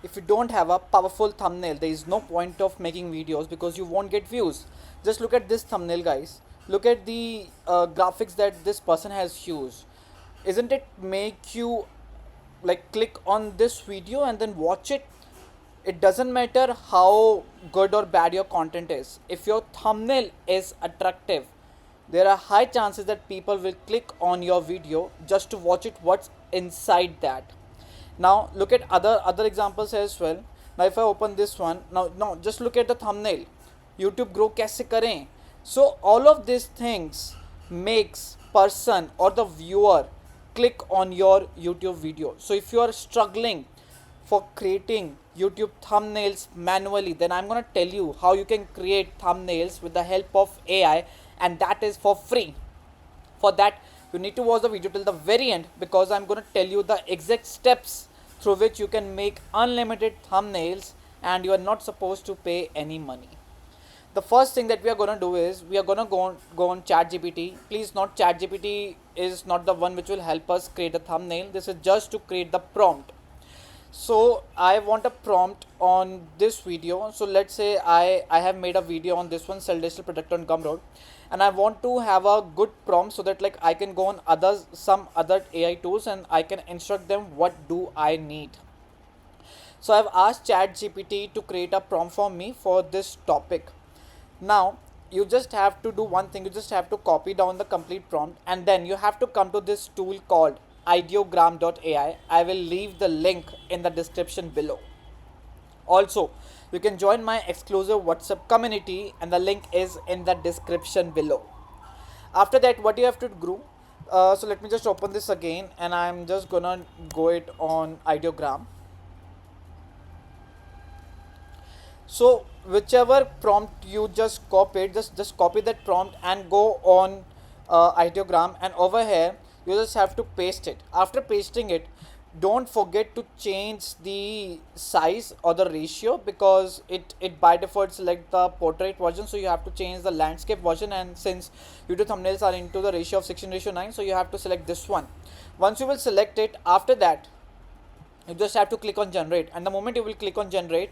If you don't have a powerful thumbnail, there is no point of making videos because you won't get views. Just look at this thumbnail, guys. Look at the graphics that this person has used. Isn't it make you like click on this video and then watch it? It doesn't matter how good or bad your content is. If your thumbnail is attractive, there are high chances that people will click on your video just to watch it what's inside that. Now look at other examples as well. Now if I open this one, now just look at the thumbnail. YouTube grow kaise kare? So all of these things makes person or the viewer click on your YouTube video. So if you are struggling for creating YouTube thumbnails manually, then I'm gonna tell you how you can create thumbnails with the help of AI, and that is for free. For that, you need to watch the video till the very end because I'm gonna tell you the exact steps through which you can make unlimited thumbnails and you are not supposed to pay any money. The first thing that we are gonna do is we are gonna go on ChatGPT. Please, not ChatGPT is not the one which will help us create a thumbnail. This is just to create the prompt. So I want a prompt on this video. So let's say I have made a video on this one, sell digital product on Gumroad, and I want to have a good prompt so that like I can go on some other AI tools and I can instruct them what do I need. So I've asked ChatGPT to create a prompt for me for this topic. Now you just have to do one thing. You just have to copy down the complete prompt and then you have to come to this tool called ideogram.ai. I will leave the link in the description below. Also, you can join my exclusive WhatsApp community and the link is in the description below. After that, what you have to do, so let me just open this again and I'm just gonna go it on ideogram. So whichever prompt you just copied, just copy that prompt and go on ideogram, and over here you just have to paste it. After pasting it, don't forget to change the size or the ratio because it by default select the portrait version, so you have to change the landscape version, and since YouTube thumbnails are into the ratio of 16:9, so you have to select this one. Once you will select it, after that you just have to click on generate, and the moment you will click on generate,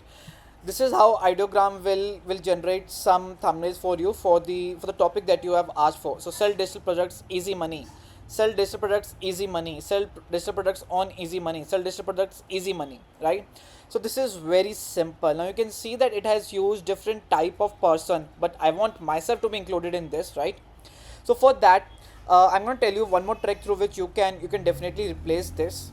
this is how ideogram will generate some thumbnails for you for the topic that you have asked for. So sell digital products, easy money. Sell digital products, easy money. Sell digital products on easy money. Sell digital products, easy money, right? So this is very simple. Now you can see that it has used different type of person, but I want myself to be included in this, right? So for that, I'm going to tell you one more trick through which you can definitely replace this.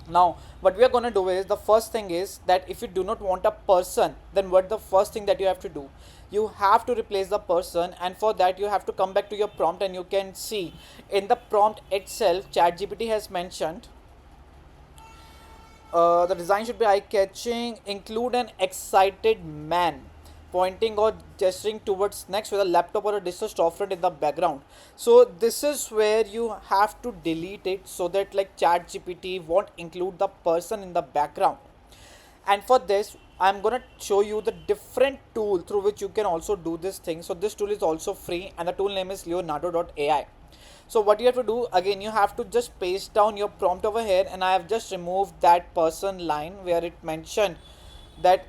Now what we are going to do is, the first thing is that if you do not want a person, then what the first thing that you have to do, you have to replace the person, and for that you have to come back to your prompt, and you can see in the prompt itself ChatGPT has mentioned the design should be eye-catching, include an excited man pointing or gesturing towards next with a laptop or a digital storefront in the background. So this is where you have to delete it so that like ChatGPT won't include the person in the background. And for this, I'm gonna show you the different tool through which you can also do this thing. So this tool is also free and the tool name is leonardo.ai. So what you have to do, again, you have to just paste down your prompt over here, and I have just removed that person line where it mentioned that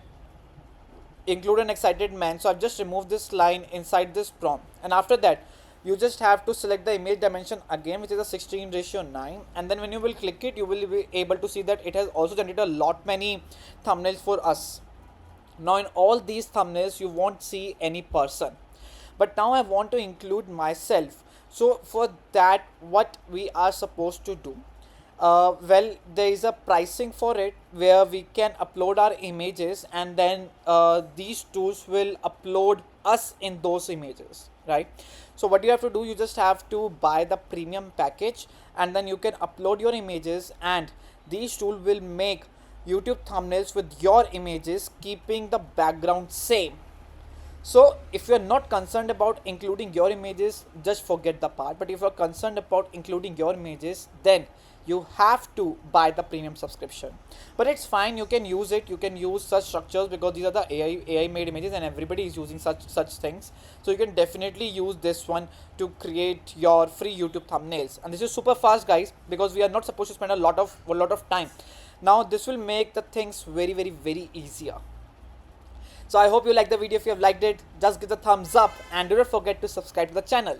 include an excited man. So I've just removed this line inside this prompt, and after that you just have to select the image dimension again, which is a 16:9, and then when you will click it, you will be able to see that it has also generated a lot many thumbnails for us. Now in all these thumbnails you won't see any person, but now I want to include myself. So for that, what we are supposed to do, well, there is a pricing for it where we can upload our images, and then these tools will upload us in those images, right? So what you have to do, you just have to buy the premium package, and then you can upload your images, and these tools will make YouTube thumbnails with your images, keeping the background same. So if you're not concerned about including your images, just forget the part. But if you're concerned about including your images, then you have to buy the premium subscription. But it's fine, you can use it, you can use such structures because these are the AI made images and everybody is using such things. So you can definitely use this one to create your free YouTube thumbnails. And this is super fast, guys, because we are not supposed to spend a lot of time. Now this will make the things very easier. So I hope you like the video. If you have liked it, just give the thumbs up and do not forget to subscribe to the channel.